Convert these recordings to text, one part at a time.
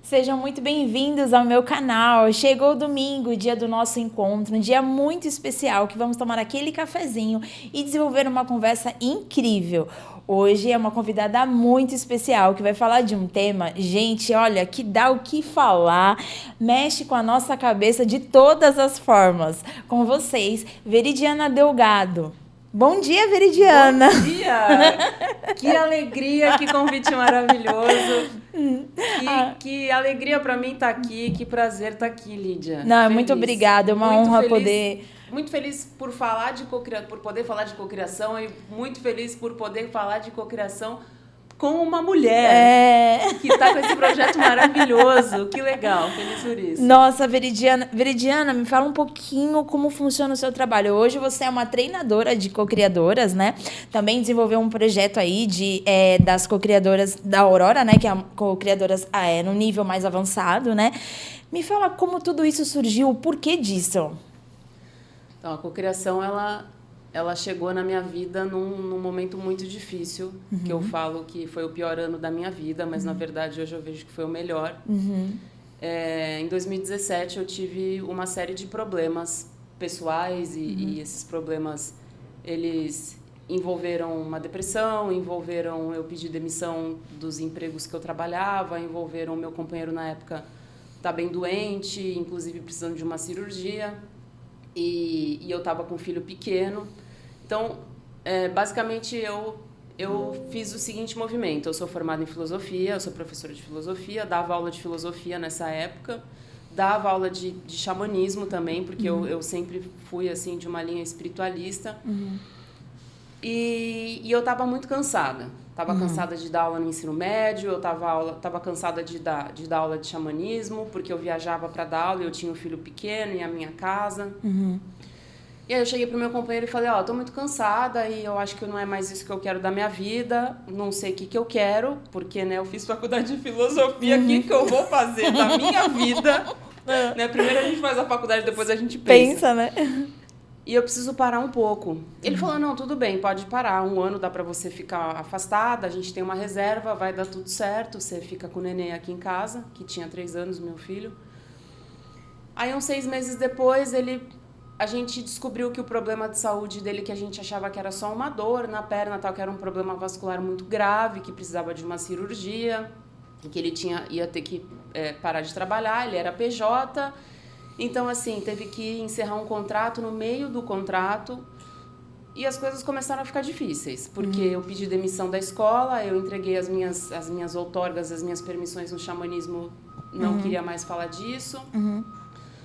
Sejam muito bem-vindos ao meu canal. Chegou o domingo, o dia do nosso encontro, um dia muito especial que vamos tomar aquele cafezinho e desenvolver uma conversa incrível. Hoje é uma convidada muito especial que vai falar de um tema, gente, olha, que dá o que falar, mexe com a nossa cabeça de todas as formas. Com vocês, Veridiana Delgado. Bom dia, Veridiana! Bom dia! Que alegria, que convite maravilhoso. Que alegria para mim estar aqui, que prazer estar aqui, Lídia. Não, feliz. Muito obrigada, é uma honra poder... Muito feliz por falar de por poder falar de cocriação e muito feliz por poder falar de cocriação com uma mulher que está com esse projeto maravilhoso. Que legal, feliz por isso. Nossa, Veridiana, me fala um pouquinho como funciona o seu trabalho. Hoje você é uma treinadora de cocriadoras, né? Também desenvolveu um projeto aí das cocriadoras da Aurora, né? Que é cocriadoras no nível mais avançado, né? Me fala como tudo isso surgiu, o porquê disso? Então, a cocriação, ela chegou na minha vida num momento muito difícil, que eu falo que foi o pior ano da minha vida, mas na verdade hoje eu vejo que foi o melhor. Em 2017 eu tive uma série de problemas pessoais e esses problemas, eles envolveram uma depressão, envolveram eu pedir demissão dos empregos que eu trabalhava, envolveram o meu companheiro na época estar bem doente, inclusive precisando de uma cirurgia. E eu estava com um filho pequeno. Então, basicamente, eu fiz o seguinte movimento. Eu sou formada em filosofia, eu sou professora de filosofia, dava aula de filosofia nessa época, dava aula de xamanismo também, porque eu sempre fui assim de uma linha espiritualista. E eu estava muito cansada. Estava cansada de dar aula no ensino médio, eu estava cansada de dar aula de xamanismo, porque eu viajava para dar aula e eu tinha um filho pequeno e a minha casa. E aí eu cheguei pro meu companheiro e falei, tô muito cansada e eu acho que não é mais isso que eu quero da minha vida, não sei o que eu quero, porque, né, eu fiz faculdade de filosofia, o que eu vou fazer da minha vida? Né? Primeiro a gente faz a faculdade, depois a gente pensa. Né? E eu preciso parar um pouco. Ele falou, não, tudo bem, pode parar. 1 ano dá pra você ficar afastada, a gente tem uma reserva, vai dar tudo certo. Você fica com o neném aqui em casa, que tinha 3 anos, meu filho. Aí, uns 6 meses depois, a gente descobriu que o problema de saúde dele, que a gente achava que era só uma dor na perna, tal, que era um problema vascular muito grave, que precisava de uma cirurgia, que ele ia ter que parar de trabalhar, ele era PJ. Então, assim, teve que encerrar um contrato no meio do contrato e as coisas começaram a ficar difíceis, porque eu pedi demissão da escola, eu entreguei as minhas outorgas, as minhas permissões no xamanismo, não queria mais falar disso.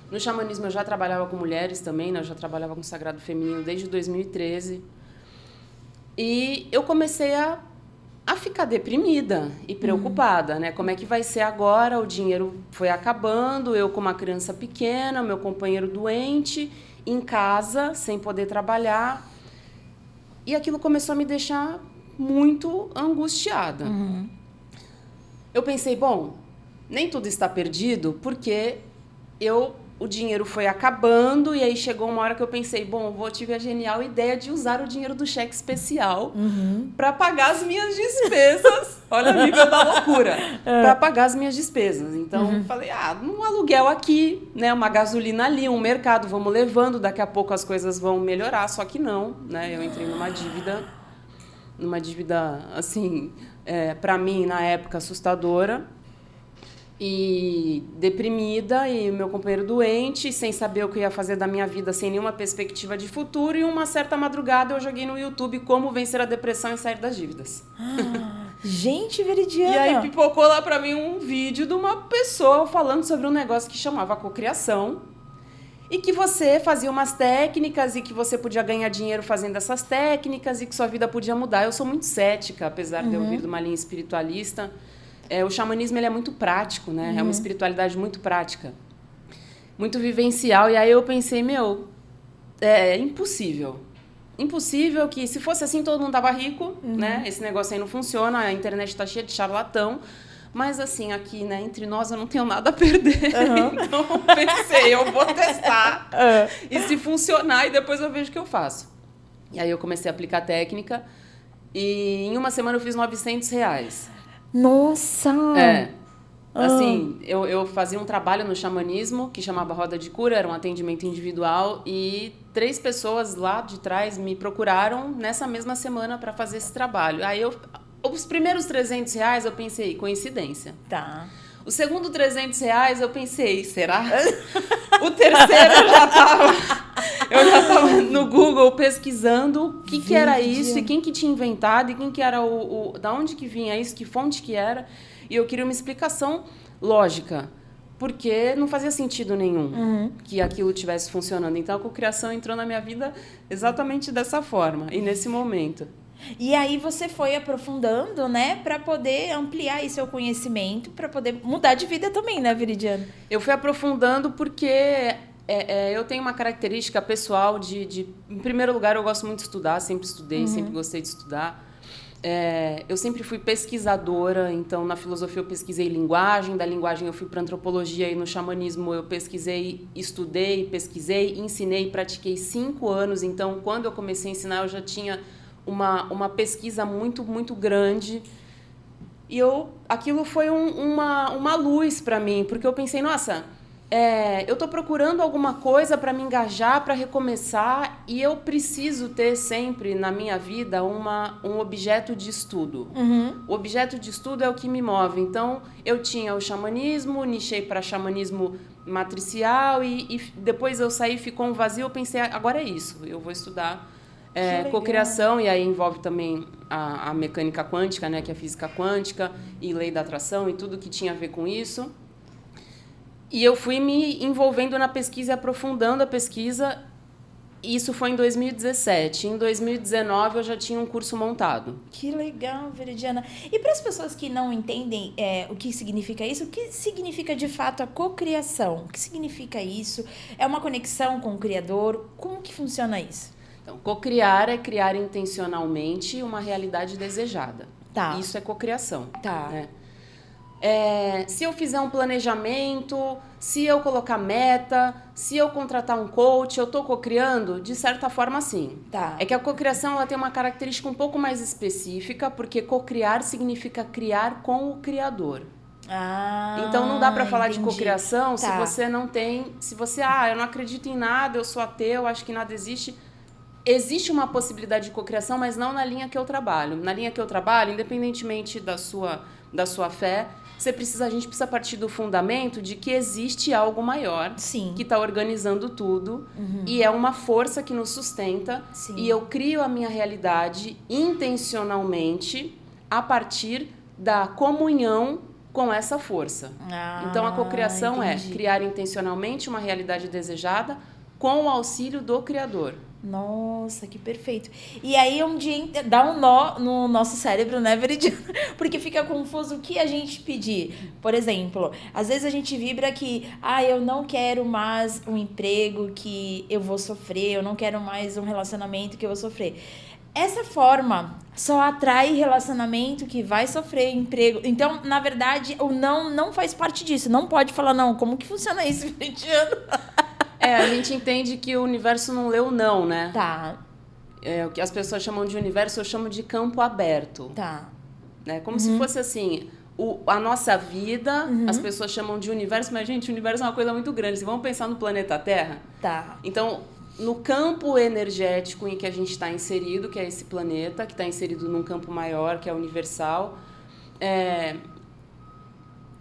No xamanismo eu já trabalhava com mulheres também, né? Eu já trabalhava com sagrado feminino desde 2013. E eu comecei a ficar deprimida e preocupada, né? Como é que vai ser agora? O dinheiro foi acabando, eu com uma criança pequena, meu companheiro doente, em casa, sem poder trabalhar. E aquilo começou a me deixar muito angustiada. Eu pensei, bom, nem tudo está perdido, porque o dinheiro foi acabando e aí chegou uma hora que eu pensei, bom, tive a genial ideia de usar o dinheiro do cheque especial para pagar as minhas despesas. Olha o nível da loucura. Para pagar as minhas despesas. Então, falei, um aluguel aqui, né, uma gasolina ali, um mercado, vamos levando, daqui a pouco as coisas vão melhorar, só que não, né? Eu entrei numa dívida, assim, para mim, na época, assustadora. E deprimida, e meu companheiro doente, sem saber o que eu ia fazer da minha vida, sem nenhuma perspectiva de futuro. E uma certa madrugada eu joguei no YouTube Como Vencer a Depressão e Sair das Dívidas. Gente, Veridiana! E aí pipocou lá pra mim um vídeo de uma pessoa falando sobre um negócio que chamava cocriação. E que você fazia umas técnicas e que você podia ganhar dinheiro fazendo essas técnicas e que sua vida podia mudar. Eu sou muito cética, apesar de eu vir de uma linha espiritualista. O xamanismo ele é muito prático, né? É uma espiritualidade muito prática, muito vivencial. E aí eu pensei, é impossível. Impossível que, se fosse assim, todo mundo tava rico, né? Esse negócio aí não funciona, a internet tá cheia de charlatão. Mas, assim, aqui, né, entre nós, eu não tenho nada a perder. Então, eu pensei, eu vou testar. E se funcionar, e depois eu vejo o que eu faço. E aí eu comecei a aplicar a técnica. E em uma semana eu fiz R$900. Nossa! Assim, eu fazia um trabalho no xamanismo que chamava Roda de Cura, era um atendimento individual e 3 pessoas lá de trás me procuraram nessa mesma semana para fazer esse trabalho. Aí os primeiros R$300 eu pensei, coincidência. Tá. O segundo R$300 eu pensei, será? O terceiro eu já tava no Google pesquisando o que era isso e quem que tinha inventado e quem que era da onde que vinha isso, que fonte que era. E eu queria uma explicação lógica, porque não fazia sentido nenhum que aquilo estivesse funcionando. Então a cocriação entrou na minha vida exatamente dessa forma e nesse momento. E aí você foi aprofundando, né, para poder ampliar aí seu conhecimento, para poder mudar de vida também, né, Viridiana? Eu fui aprofundando porque eu tenho uma característica pessoal em primeiro lugar, eu gosto muito de estudar, sempre estudei, sempre gostei de estudar. Eu sempre fui pesquisadora, então na filosofia eu pesquisei linguagem, da linguagem eu fui para antropologia e no xamanismo eu pesquisei, estudei, pesquisei, ensinei, pratiquei 5 anos, então quando eu comecei a ensinar eu já tinha uma pesquisa muito, muito grande e aquilo foi uma luz para mim, porque eu pensei, nossa, eu estou procurando alguma coisa para me engajar, para recomeçar e eu preciso ter sempre na minha vida um objeto de estudo. O objeto de estudo é o que me move. Então, eu tinha o xamanismo, nichei para xamanismo matricial e depois eu saí, ficou um vazio, eu pensei, agora é isso, eu vou estudar cocriação e aí envolve também a mecânica quântica, né, que é a física quântica e lei da atração e tudo que tinha a ver com isso. E eu fui me envolvendo na pesquisa e aprofundando a pesquisa. Isso foi em 2017. Em 2019, eu já tinha um curso montado. Que legal, Viridiana. E para as pessoas que não entendem o que significa isso, o que significa de fato a cocriação? O que significa isso? É uma conexão com o Criador? Como que funciona isso? Então, cocriar é criar intencionalmente uma realidade desejada. Tá. Isso é cocriação. Tá. Né? Se eu fizer um planejamento, se eu colocar meta, se eu contratar um coach, eu estou cocriando? De certa forma, sim. Tá. É que a cocriação ela tem uma característica um pouco mais específica, porque cocriar significa criar com o Criador. Então não dá para falar de cocriação se você não tem... Se você, eu não acredito em nada, eu sou ateu, acho que nada existe... Existe uma possibilidade de cocriação, mas não na linha que eu trabalho. Na linha que eu trabalho, independentemente da sua fé, a gente precisa partir do fundamento de que existe algo maior. Sim. Que está organizando tudo e é uma força que nos sustenta. Sim. E eu crio a minha realidade intencionalmente a partir da comunhão com essa força. Então a cocriação é criar intencionalmente uma realidade desejada com o auxílio do Criador. Nossa, que perfeito. E aí um dia dá um nó no nosso cérebro, né, Veridiana? Porque fica confuso o que a gente pedir. Por exemplo, às vezes a gente vibra que, eu não quero mais um emprego que eu vou sofrer, eu não quero mais um relacionamento que eu vou sofrer. Essa forma só atrai relacionamento que vai sofrer emprego. Então, na verdade, o não faz parte disso. Não pode falar não. Como que funciona isso, Veridiana? A gente entende que o universo não leu não, né? Tá. O que as pessoas chamam de universo, eu chamo de campo aberto. Tá. Né? Como se fosse assim, a nossa vida, as pessoas chamam de universo, mas, gente, o universo é uma coisa muito grande. Vamos pensar no planeta Terra? Tá. Então, no campo energético em que a gente está inserido, que é esse planeta, que está inserido num campo maior, que é universal,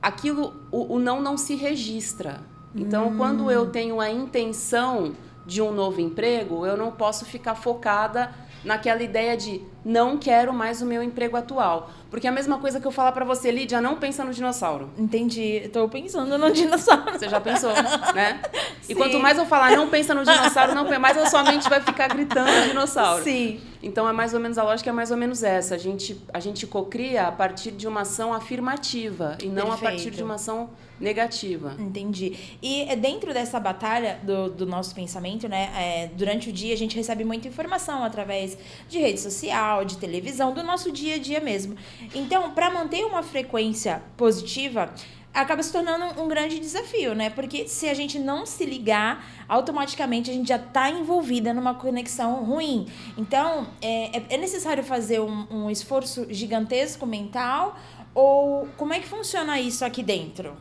aquilo, o não se registra. Então, quando eu tenho a intenção de um novo emprego, eu não posso ficar focada naquela ideia de não quero mais o meu emprego atual. Porque é a mesma coisa que eu falar pra você, Lídia, não pensa no dinossauro. Entendi. Tô pensando no dinossauro. Você já pensou, né? Sim. E quanto mais eu falar não pensa no dinossauro, mais a sua mente vai ficar gritando dinossauro. Sim. Então, é mais ou menos a lógica é mais ou menos essa. A gente cocria a partir de uma ação afirmativa e não a partir de uma ação negativa. Entendi. E dentro dessa batalha do nosso pensamento, né, durante o dia a gente recebe muita informação através de rede social, de televisão, do nosso dia a dia mesmo. Então, para manter uma frequência positiva, acaba se tornando um grande desafio, né? Porque se a gente não se ligar, automaticamente a gente já está envolvida numa conexão ruim. Então, é necessário fazer um esforço gigantesco mental Ou como é que funciona isso aqui dentro?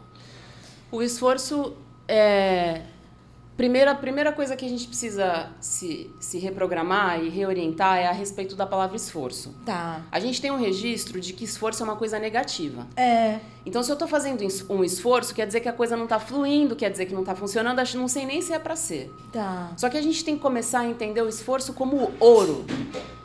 O esforço a primeira coisa que a gente precisa se reprogramar e reorientar é a respeito da palavra esforço. Tá. A gente tem um registro de que esforço é uma coisa negativa. É. Então, se eu tô fazendo um esforço, quer dizer que a coisa não tá fluindo, quer dizer que não tá funcionando, acho que não sei nem se é pra ser. Tá. Só que a gente tem que começar a entender o esforço como ouro.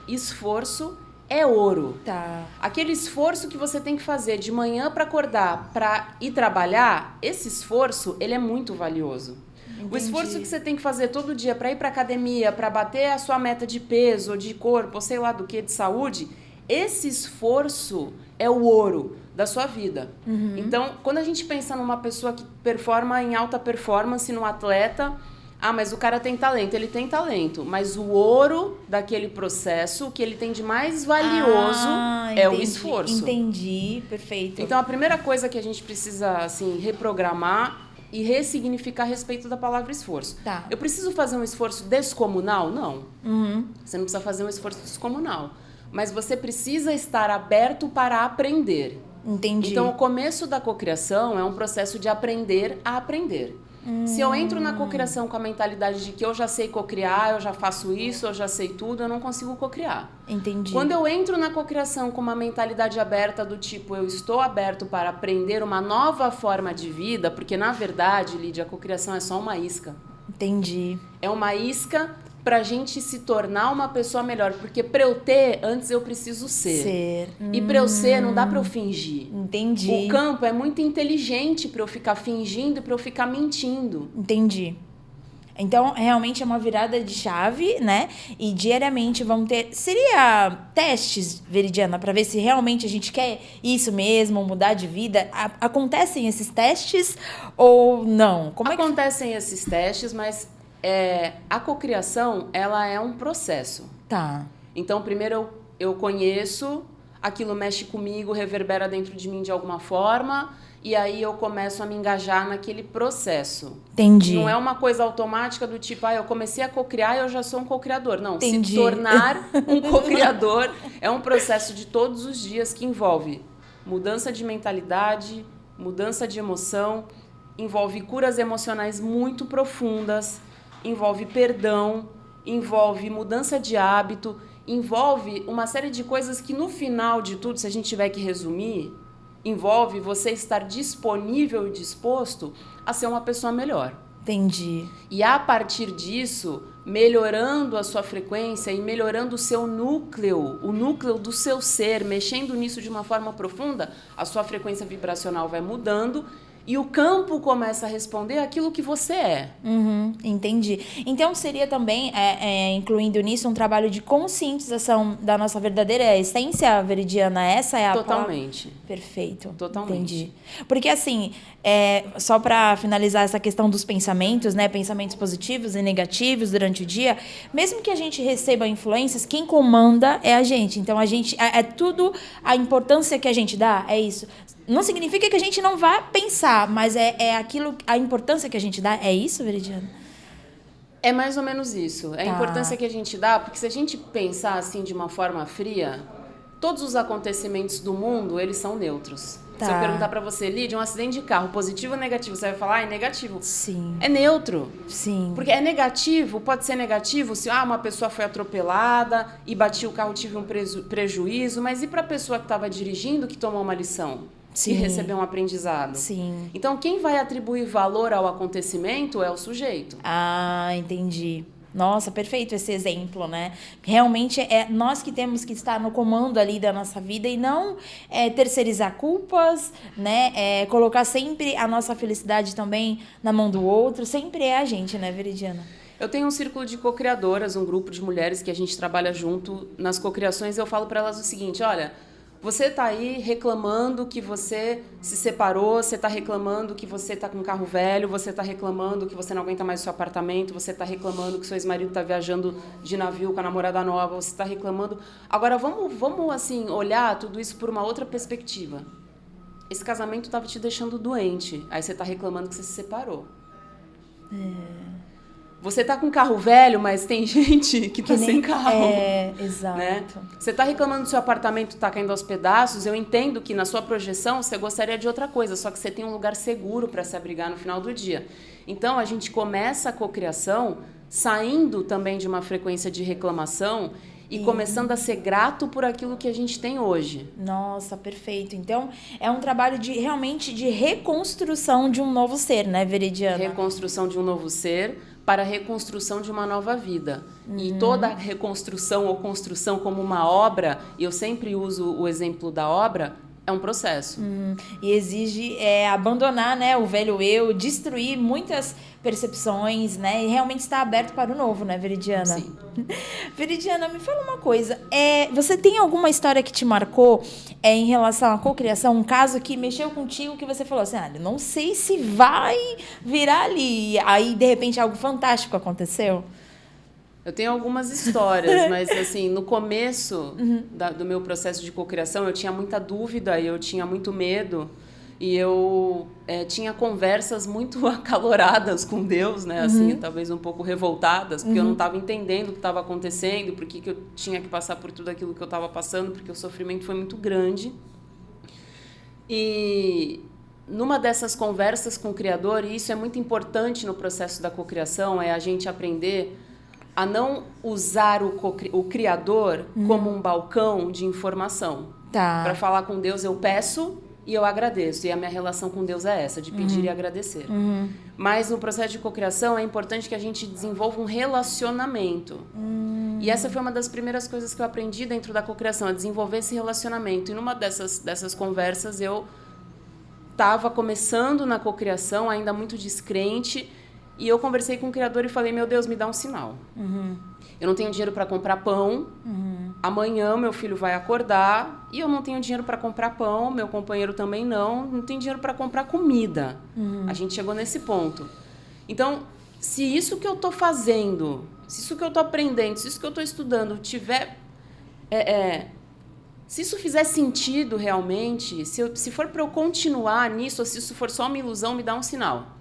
Esforço é ouro. Tá. Aquele esforço que você tem que fazer de manhã para acordar, para ir trabalhar, esse esforço, ele é muito valioso. Entendi. O esforço que você tem que fazer todo dia para ir para academia, para bater a sua meta de peso, ou de corpo, ou sei lá do que, de saúde, esse esforço é o ouro da sua vida. Uhum. Então, quando a gente pensa numa pessoa que performa em alta performance, num atleta, mas o cara tem talento. Ele tem talento, mas o ouro daquele processo, o que ele tem de mais valioso é o esforço. Entendi, perfeito. Então, a primeira coisa que a gente precisa, assim, reprogramar e ressignificar a respeito da palavra esforço. Tá. Eu preciso fazer um esforço descomunal? Não. Uhum. Você não precisa fazer um esforço descomunal. Mas você precisa estar aberto para aprender. Entendi. Então, o começo da cocriação é um processo de aprender a aprender. Se eu entro na cocriação com a mentalidade de que eu já sei cocriar, eu já faço isso, eu já sei tudo, eu não consigo cocriar. Entendi. Quando eu entro na cocriação com uma mentalidade aberta do tipo, eu estou aberto para aprender uma nova forma de vida, porque na verdade, Lídia, a cocriação é só uma isca. Entendi. É uma isca pra gente se tornar uma pessoa melhor. Porque pra eu ter, antes eu preciso ser. E pra eu ser, não dá pra eu fingir. Entendi. O campo é muito inteligente pra eu ficar fingindo e pra eu ficar mentindo. Entendi. Então, realmente é uma virada de chave, né? E diariamente vão ter... Seria testes, Veridiana, pra ver se realmente a gente quer isso mesmo, mudar de vida? Acontecem esses testes ou não? Como Acontecem esses testes, mas... a cocriação, ela é um processo. Tá. Então, primeiro eu conheço, aquilo mexe comigo, reverbera dentro de mim de alguma forma, e aí eu começo a me engajar naquele processo. Entendi. Não é uma coisa automática do tipo, eu comecei a cocriar e eu já sou um cocriador. Não, Entendi. Se tornar um cocriador é um processo de todos os dias que envolve mudança de mentalidade, mudança de emoção, envolve curas emocionais muito profundas, envolve perdão, envolve mudança de hábito, envolve uma série de coisas que no final de tudo, se a gente tiver que resumir, envolve você estar disponível e disposto a ser uma pessoa melhor. Entendi. E a partir disso, melhorando a sua frequência e melhorando o seu núcleo, o núcleo do seu ser, mexendo nisso de uma forma profunda, a sua frequência vibracional vai mudando e o campo começa a responder aquilo que você é. Entendi. Então, seria também, incluindo nisso, um trabalho de conscientização da nossa verdadeira essência, Veridiana? Essa é a Totalmente. palavra? Perfeito. Totalmente. Entendi. Porque, assim, só para finalizar essa questão dos pensamentos, né? Pensamentos positivos e negativos durante o dia, mesmo que a gente receba influências, quem comanda é a gente. Então, a gente... É tudo a importância que a gente dá, é isso. Não significa que a gente não vá pensar, mas aquilo, a importância que a gente dá. É isso, Veridiana? É mais ou menos isso. É a Tá. importância que a gente dá, porque se a gente pensar assim de uma forma fria, todos os acontecimentos do mundo, eles são neutros. Tá. Se eu perguntar pra você, Lídia, um acidente de carro, positivo ou negativo? Você vai falar, é negativo. Sim. É neutro. Sim. Porque é negativo, pode ser negativo se uma pessoa foi atropelada e bati o carro, tive um prejuízo, mas e pra pessoa que estava dirigindo que tomou uma lição? Sim. E recebeu um aprendizado? Sim. Então, quem vai atribuir valor ao acontecimento é o sujeito. Ah, entendi. Nossa, perfeito esse exemplo, né? Realmente é nós que temos que estar no comando ali da nossa vida e não terceirizar culpas, né? Colocar sempre a nossa felicidade também na mão do outro. Sempre é a gente, né, Veridiana? Eu tenho um círculo de cocriadoras, um grupo de mulheres que a gente trabalha junto nas cocriações e eu falo para elas o seguinte, olha... Você tá aí reclamando que você se separou, você tá reclamando que você tá com um carro velho, você tá reclamando que você não aguenta mais o seu apartamento, você tá reclamando que seu ex-marido tá viajando de navio com a namorada nova, você tá reclamando... Agora, vamos assim, olhar tudo isso por uma outra perspectiva. Esse casamento tava te deixando doente, aí você tá reclamando que você se separou. Você tá com carro velho, mas tem gente que tá sem carro. Exato. Né? Você tá reclamando do seu apartamento tá caindo aos pedaços, eu entendo que na sua projeção você gostaria de outra coisa, só que você tem um lugar seguro para se abrigar no final do dia. Então, a gente começa a cocriação saindo também de uma frequência de reclamação e começando a ser grato por aquilo que a gente tem hoje. Nossa, perfeito. Então, é um trabalho realmente de reconstrução de um novo ser, né, Veridiana? Reconstrução de um novo ser para a reconstrução de uma nova vida. E toda reconstrução ou construção como uma obra, e eu sempre uso o exemplo da obra, é um processo. E exige abandonar, né, o velho eu, destruir muitas percepções, né, e realmente estar aberto para o novo, né, Veridiana? Sim. Veridiana, me fala uma coisa. Você tem alguma história que te marcou em relação à cocriação? Um caso que mexeu contigo que você falou assim, não sei se vai virar ali. Aí, de repente, algo fantástico aconteceu? Eu tenho algumas histórias, mas assim, no começo do meu processo de cocriação, eu tinha muita dúvida, eu tinha muito medo, e eu tinha conversas muito acaloradas com Deus, né? Assim, talvez um pouco revoltadas, porque eu não estava entendendo o que estava acontecendo, por que eu tinha que passar por tudo aquilo que eu estava passando, porque o sofrimento foi muito grande. E numa dessas conversas com o Criador, e isso é muito importante no processo da cocriação, é a gente aprender a não usar o Criador como um balcão de informação. Tá. Para falar com Deus, eu peço e eu agradeço. E a minha relação com Deus é essa, de pedir e agradecer. Mas no processo de cocriação é importante que a gente desenvolva um relacionamento. E essa foi uma das primeiras coisas que eu aprendi dentro da cocriação, a desenvolver esse relacionamento. E numa dessas conversas, eu estava começando na cocriação, ainda muito descrente, e eu conversei com o Criador e falei, meu Deus, me dá um sinal. Eu não tenho dinheiro para comprar pão. Amanhã meu filho vai acordar e eu não tenho dinheiro para comprar pão. Meu companheiro também não tem dinheiro para comprar comida. A gente chegou nesse ponto. Então, se isso que eu estou fazendo, se isso que eu estou aprendendo, se isso que eu estou estudando tiver... se isso fizer sentido realmente, se for para eu continuar nisso, ou se isso for só uma ilusão, me dá um sinal.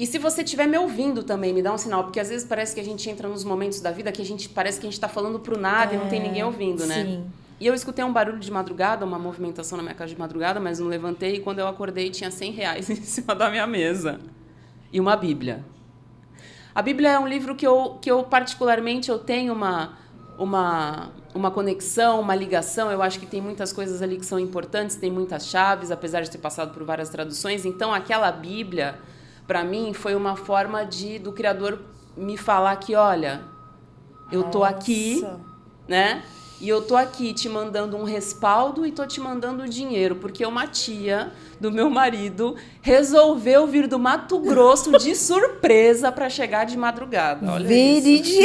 E se você estiver me ouvindo também, me dá um sinal, porque às vezes parece que a gente entra nos momentos da vida que parece que a gente está falando pro nada e não tem ninguém ouvindo, né? Sim. E eu escutei um barulho de madrugada, uma movimentação na minha casa de madrugada, mas não levantei, e quando eu acordei tinha R$100 em cima da minha mesa. E uma Bíblia. A Bíblia é um livro que eu particularmente, eu tenho uma conexão, uma ligação. Eu acho que tem muitas coisas ali que são importantes, tem muitas chaves, apesar de ter passado por várias traduções. Então, aquela Bíblia, para mim, foi uma forma do Criador me falar que, olha, eu tô aqui, né? E eu tô aqui te mandando um respaldo e tô te mandando dinheiro, porque uma tia do meu marido resolveu vir do Mato Grosso de surpresa para chegar de madrugada. Olha isso.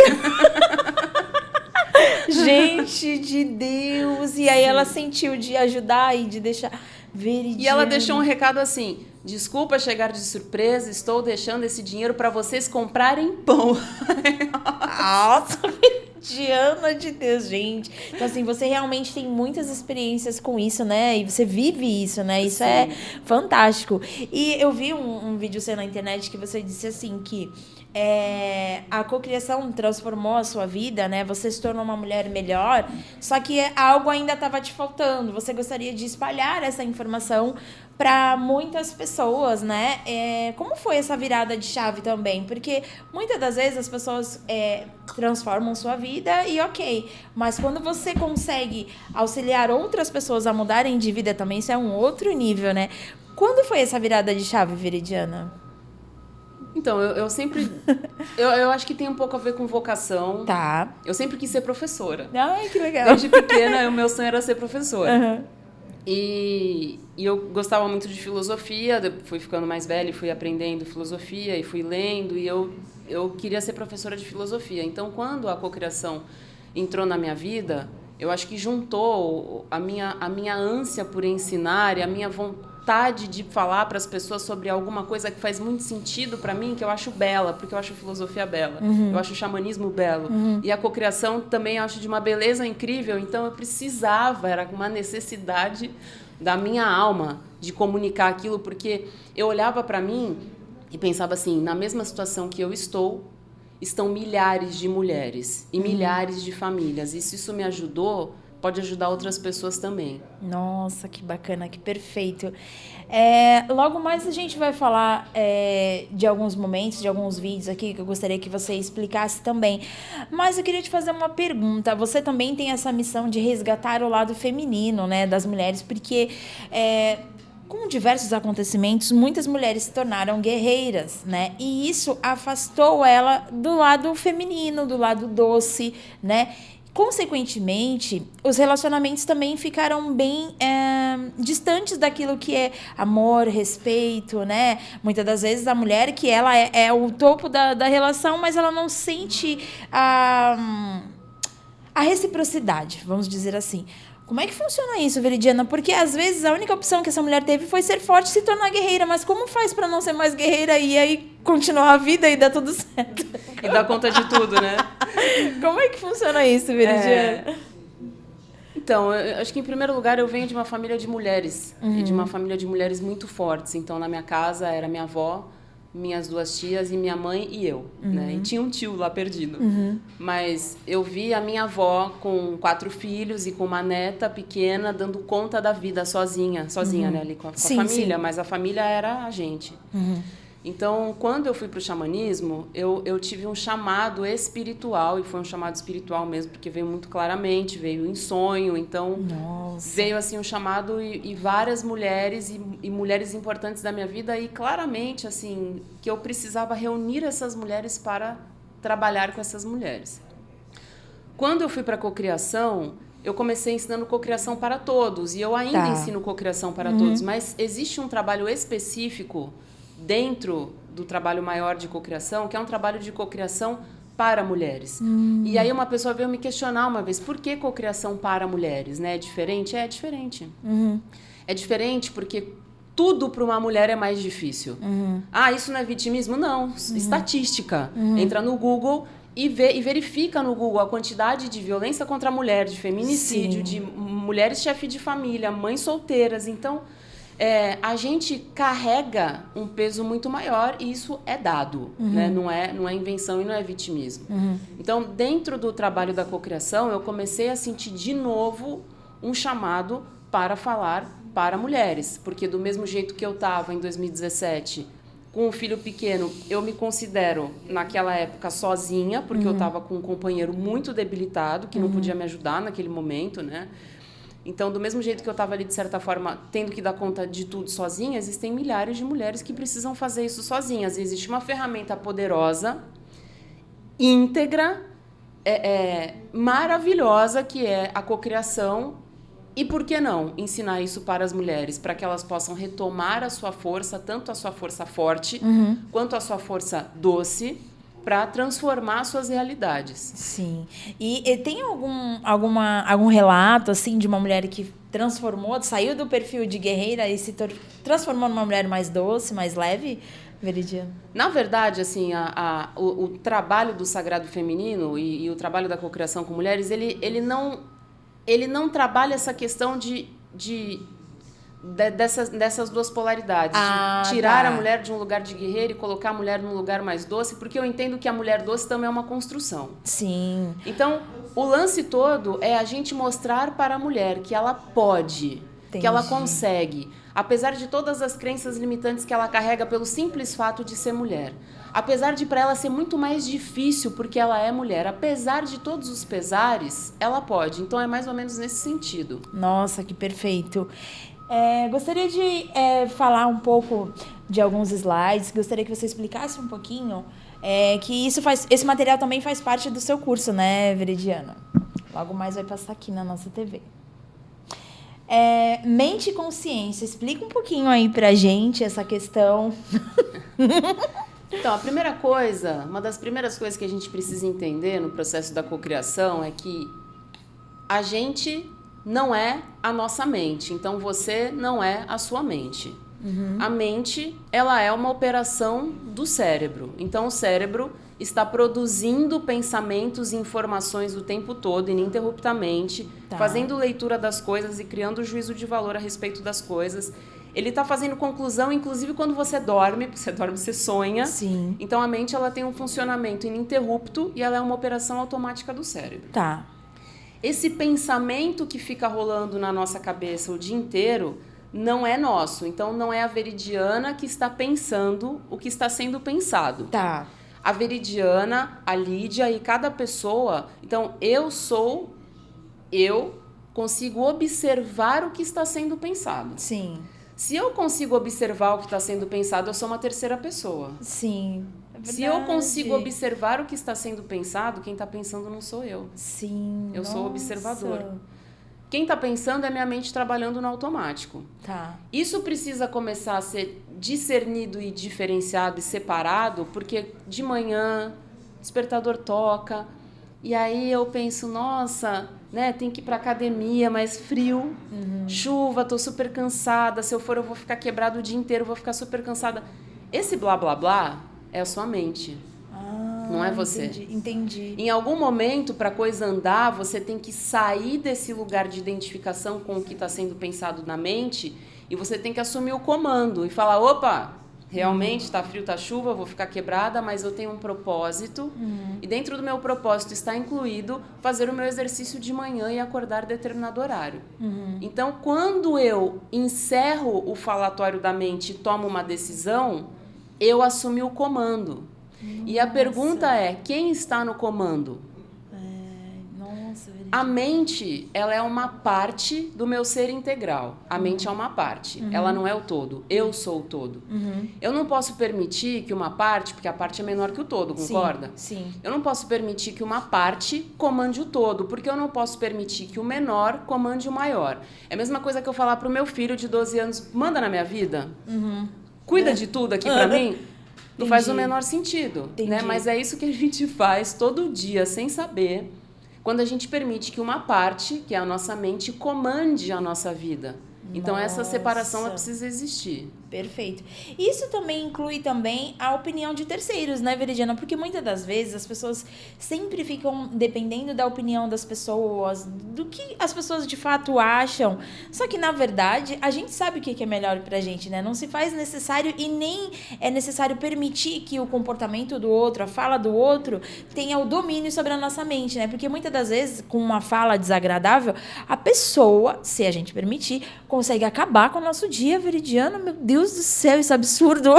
Gente de Deus! E aí ela sentiu de ajudar e de deixar... Veridiana. E ela deixou um recado assim: desculpa chegar de surpresa, estou deixando esse dinheiro para vocês comprarem pão. Nossa, Veridiana de Deus, gente. Então, assim, você realmente tem muitas experiências com isso, né? E você vive isso, né? Isso é fantástico. E eu vi um vídeo seu na internet que você disse assim que a cocriação transformou a sua vida, né? Você se tornou uma mulher melhor, só que algo ainda estava te faltando. Você gostaria de espalhar essa informação para muitas pessoas, né? Como foi essa virada de chave também? Porque muitas das vezes as pessoas transformam sua vida e ok, mas quando você consegue auxiliar outras pessoas a mudarem de vida também, isso é um outro nível, né? Quando foi essa virada de chave, Veridiana? Então, eu sempre... eu acho que tem um pouco a ver com vocação. Tá. Eu sempre quis ser professora. Ai, que legal. Desde pequena, o meu sonho era ser professora. Uhum. E eu gostava muito de filosofia, fui ficando mais velha e fui aprendendo filosofia e fui lendo, e eu queria ser professora de filosofia. Então, quando a cocriação entrou na minha vida, eu acho que juntou a minha ânsia por ensinar e a minha vontade de falar para as pessoas sobre alguma coisa que faz muito sentido para mim, que eu acho bela, porque eu acho filosofia bela, eu acho o xamanismo belo, e a cocriação também eu acho de uma beleza incrível. Então eu precisava, era uma necessidade da minha alma de comunicar aquilo, porque eu olhava para mim e pensava assim, na mesma situação que eu estou, estão milhares de mulheres e milhares de famílias. E se isso me ajudou, pode ajudar outras pessoas também. Nossa, que bacana, que perfeito. Logo mais a gente vai falar de alguns momentos, de alguns vídeos aqui que eu gostaria que você explicasse também. Mas eu queria te fazer uma pergunta. Você também tem essa missão de resgatar o lado feminino, né, das mulheres, porque com diversos acontecimentos, muitas mulheres se tornaram guerreiras, né? E isso afastou ela do lado feminino, do lado doce, né? Consequentemente, os relacionamentos também ficaram bem distantes daquilo que é amor, respeito, né? Muitas das vezes a mulher que ela é o topo da relação, mas ela não sente a reciprocidade, vamos dizer assim. Como é que funciona isso, Veridiana? Porque às vezes a única opção que essa mulher teve foi ser forte e se tornar guerreira, mas como faz para não ser mais guerreira e aí continuar a vida e dar tudo certo? E dar conta de tudo, né? Como é que funciona isso, Veridiana? Então, eu acho que em primeiro lugar eu venho de uma família de mulheres, e de uma família de mulheres muito fortes. Então, na minha casa era minha avó, minhas 2 tias e minha mãe e eu, né? E tinha um tio lá perdido. Mas eu vi a minha avó com 4 filhos e com uma neta pequena dando conta da vida sozinha, né? Ali com a família, mas a família era a gente. Então, quando eu fui para o xamanismo, eu tive um chamado espiritual, e foi um chamado espiritual mesmo, porque veio muito claramente, veio em sonho, então veio assim um chamado e várias mulheres e mulheres importantes da minha vida, e claramente assim que eu precisava reunir essas mulheres para trabalhar com essas mulheres. Quando eu fui para a cocriação, eu comecei ensinando cocriação para todos, e eu ainda ensino cocriação para todos, mas existe um trabalho específico dentro do trabalho maior de cocriação, que é um trabalho de cocriação para mulheres. E aí uma pessoa veio me questionar uma vez, por que cocriação para mulheres, né? É diferente? É diferente. É diferente porque tudo para uma mulher é mais difícil. Isso não é vitimismo? Não. Estatística. Entra no Google e verifica no Google a quantidade de violência contra a mulher, de feminicídio, de mulheres chefe de família, mães solteiras. Então, a gente carrega um peso muito maior e isso é dado, né? Não é invenção e não é vitimismo. Então, dentro do trabalho da cocriação, eu comecei a sentir de novo um chamado para falar para mulheres, porque do mesmo jeito que eu estava em 2017 com um filho pequeno, eu me considero naquela época sozinha, porque eu estava com um companheiro muito debilitado, que não podia me ajudar naquele momento, né? Então, do mesmo jeito que eu estava ali, de certa forma, tendo que dar conta de tudo sozinha, existem milhares de mulheres que precisam fazer isso sozinhas. Existe uma ferramenta poderosa, íntegra, maravilhosa, que é a cocriação. E por que não ensinar isso para as mulheres? Para que elas possam retomar a sua força, tanto a sua força forte, quanto a sua força doce, para transformar suas realidades. Sim. E tem algum relato, assim, de uma mulher que saiu do perfil de guerreira e se transformou numa mulher mais doce, mais leve, Veridiana? Na verdade, assim, o trabalho do sagrado feminino e o trabalho da cocriação com mulheres, ele não trabalha essa questão dessas duas polaridades, de tirar a mulher de um lugar de guerreira e colocar a mulher num lugar mais doce, porque eu entendo que a mulher doce também é uma construção. Sim. Então, o lance todo é a gente mostrar para a mulher que ela pode, que ela consegue, apesar de todas as crenças limitantes que ela carrega pelo simples fato de ser mulher. Apesar de para ela ser muito mais difícil porque ela é mulher, apesar de todos os pesares, ela pode. Então, é mais ou menos nesse sentido. Nossa, que perfeito. Gostaria de falar um pouco de alguns slides, gostaria que você explicasse um pouquinho, que esse material também faz parte do seu curso, né, Veridiana? Logo mais vai passar aqui na nossa TV. Mente e consciência, explica um pouquinho aí pra gente essa questão. Então, uma das primeiras coisas que a gente precisa entender no processo da cocriação é que a gente não é a nossa mente. Então, você não é a sua mente. A mente, ela é uma operação do cérebro. Então, o cérebro está produzindo pensamentos e informações o tempo todo, ininterruptamente, fazendo leitura das coisas e criando juízo de valor a respeito das coisas. Ele está fazendo conclusão, inclusive quando você dorme, porque você sonha. Sim. Então a mente ela tem um funcionamento ininterrupto e ela é uma operação automática do cérebro. Tá. Esse pensamento que fica rolando na nossa cabeça o dia inteiro não é nosso. Então não é a Veridiana que está pensando o que está sendo pensado. Tá. A Veridiana, a Lídia e cada pessoa. Então eu consigo observar o que está sendo pensado. Sim. Se eu consigo observar o que está sendo pensado, eu sou uma terceira pessoa. Sim. Se eu consigo observar o que está sendo pensado, quem está pensando não sou eu. Sim. Eu sou o observador. Quem está pensando é minha mente trabalhando no automático. Tá. Isso precisa começar a ser discernido e diferenciado e separado, porque de manhã o despertador toca, e aí eu penso, nossa, né, tem que ir pra academia, mas frio, chuva, tô super cansada, se eu for eu vou ficar quebrado o dia inteiro, vou ficar super cansada. Esse blá blá blá é a sua mente. Não é você. Entendi. Em algum momento, para a coisa andar, você tem que sair desse lugar de identificação com o que está sendo pensado na mente e você tem que assumir o comando e falar, opa, realmente está frio, está chuva, eu vou ficar quebrada, mas eu tenho um propósito e dentro do meu propósito está incluído fazer o meu exercício de manhã e acordar em determinado horário. Então, quando eu encerro o falatório da mente e tomo uma decisão, eu assumi o comando. E a pergunta é, quem está no comando? A mente, ela é uma parte do meu ser integral. A mente é uma parte, ela não é o todo. Eu sou o todo. Eu não posso permitir que uma parte, porque a parte é menor que o todo, concorda? Sim. Eu não posso permitir que uma parte comande o todo, porque eu não posso permitir que o menor comande o maior. É a mesma coisa que eu falar pro meu filho de 12 anos, manda na minha vida, cuida de tudo aqui pra mim. Não faz o menor sentido, né? Mas é isso que a gente faz todo dia, sem saber, quando a gente permite que uma parte, que é a nossa mente, comande a nossa vida. Então, essa separação ela precisa existir. Perfeito. Isso também inclui também a opinião de terceiros, né, Veridiana? Porque muitas das vezes as pessoas sempre ficam dependendo da opinião das pessoas, do que as pessoas de fato acham. Só que, na verdade, a gente sabe o que é melhor pra gente, né? Não se faz necessário e nem é necessário permitir que o comportamento do outro, a fala do outro, tenha o domínio sobre a nossa mente, né? Porque muitas das vezes, com uma fala desagradável, a pessoa, se a gente permitir, consegue acabar com o nosso dia, Veridiana. Meu Deus do céu, isso é absurdo.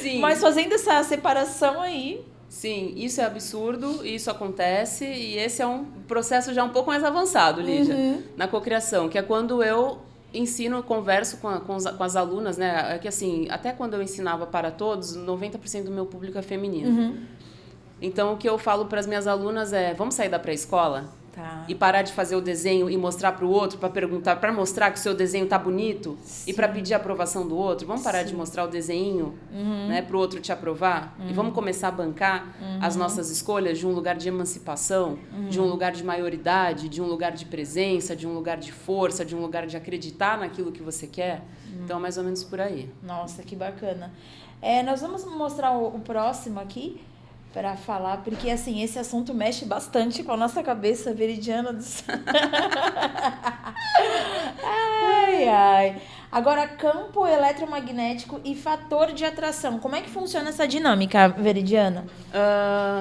Sim. Mas fazendo essa separação aí... Sim, isso é absurdo, isso acontece e esse é um processo já um pouco mais avançado, Lídia, na cocriação, que é quando eu ensino, converso com as alunas, né? É que assim, até quando eu ensinava para todos, 90% do meu público é feminino. Então, o que eu falo para as minhas alunas é, vamos sair da pré-escola? Tá. E parar de fazer o desenho e mostrar para o outro, para perguntar, para mostrar que o seu desenho tá bonito. Sim. E para pedir a aprovação do outro. Vamos parar de mostrar o desenho, né, para o outro te aprovar. E vamos começar a bancar as nossas escolhas de um lugar de emancipação, de um lugar de maioridade, de um lugar de presença, de um lugar de força, de um lugar de acreditar naquilo que você quer. Então, mais ou menos por aí. Nossa, que bacana. Nós vamos mostrar o próximo aqui. Para falar, porque assim, esse assunto mexe bastante com a nossa cabeça, Veridiana do céu. Ai, ai. Agora, campo eletromagnético e fator de atração. Como é que funciona essa dinâmica, Veridiana?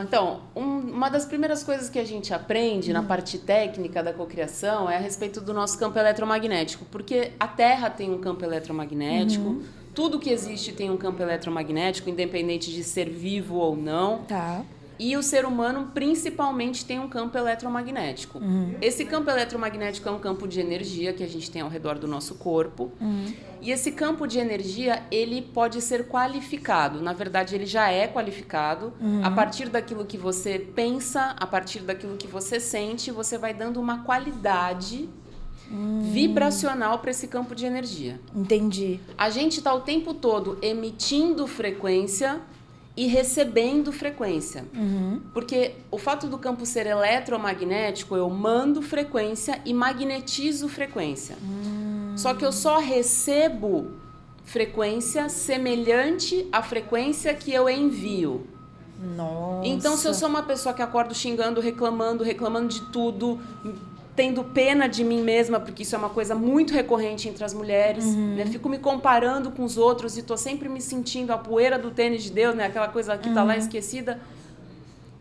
Então, uma das primeiras coisas que a gente aprende na parte técnica da cocriação é a respeito do nosso campo eletromagnético, porque a Terra tem um campo eletromagnético, tudo que existe tem um campo eletromagnético, independente de ser vivo ou não. Tá. E o ser humano, principalmente, tem um campo eletromagnético. Esse campo eletromagnético é um campo de energia que a gente tem ao redor do nosso corpo. E esse campo de energia, ele pode ser qualificado. Na verdade, ele já é qualificado. A partir daquilo que você pensa, a partir daquilo que você sente, você vai dando uma qualidade vibracional para esse campo de energia. Entendi. A gente está o tempo todo emitindo frequência e recebendo frequência. Porque o fato do campo ser eletromagnético, eu mando frequência e magnetizo frequência. Só que eu só recebo frequência semelhante à frequência que eu envio. Nossa. Então, se eu sou uma pessoa que acordo xingando, reclamando de tudo, tendo pena de mim mesma, porque isso é uma coisa muito recorrente entre as mulheres, né? Fico me comparando com os outros e tô sempre me sentindo a poeira do tênis de Deus, né? Aquela coisa que tá lá esquecida.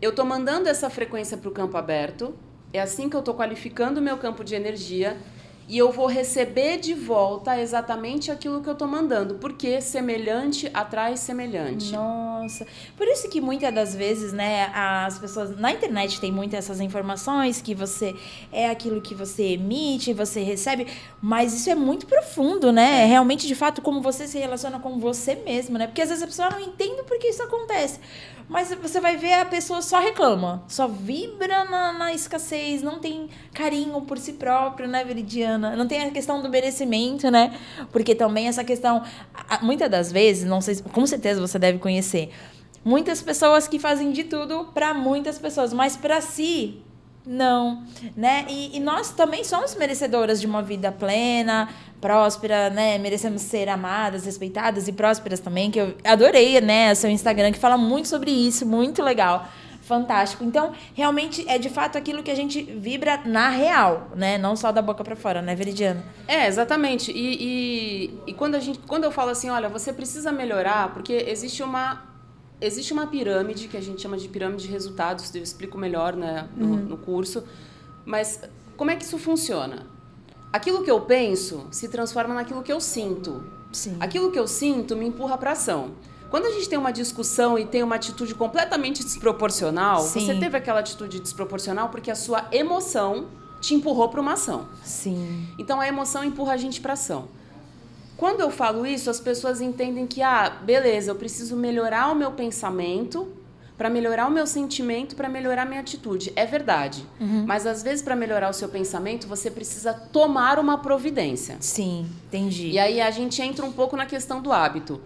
Eu tô mandando essa frequência para o campo aberto, é assim que eu tô qualificando o meu campo de energia, e eu vou receber de volta exatamente aquilo que eu tô mandando, porque semelhante atrai semelhante. Nossa, por isso que muitas das vezes, né, as pessoas na internet tem muitas essas informações que você é aquilo que você emite, você recebe, mas isso é muito profundo, né? É realmente, de fato, como você se relaciona com você mesmo, né? Porque às vezes a pessoa não entende por que isso acontece. Mas você vai ver, a pessoa só reclama, só vibra na escassez, não tem carinho por si próprio, né, Veridiana? Não tem a questão do merecimento, né? Porque também essa questão, muitas das vezes, não sei, com certeza você deve conhecer, muitas pessoas que fazem de tudo para muitas pessoas, mas para si, não, né? E nós também somos merecedoras de uma vida plena, próspera, né? Merecemos ser amadas, respeitadas e prósperas também, que eu adorei, né? Seu Instagram, que fala muito sobre isso, muito legal, fantástico. Então, realmente, é de fato aquilo que a gente vibra na real, né? Não só da boca para fora, né, Veridiana? Exatamente. E quando eu falo assim, olha, você precisa melhorar, porque existe uma pirâmide, que a gente chama de pirâmide de resultados, eu explico melhor, né, no curso. Mas como é que isso funciona? Aquilo que eu penso se transforma naquilo que eu sinto. Sim. Aquilo que eu sinto me empurra para ação. Quando a gente tem uma discussão e tem uma atitude completamente desproporcional, Sim. Você teve aquela atitude desproporcional porque a sua emoção te empurrou para uma ação. Sim. Então, a emoção empurra a gente para ação. Quando eu falo isso, as pessoas entendem que, beleza, eu preciso melhorar o meu pensamento para melhorar o meu sentimento, para melhorar a minha atitude. É verdade. Mas, às vezes, para melhorar o seu pensamento, você precisa tomar uma providência. Sim, entendi. E aí a gente entra um pouco na questão do hábito.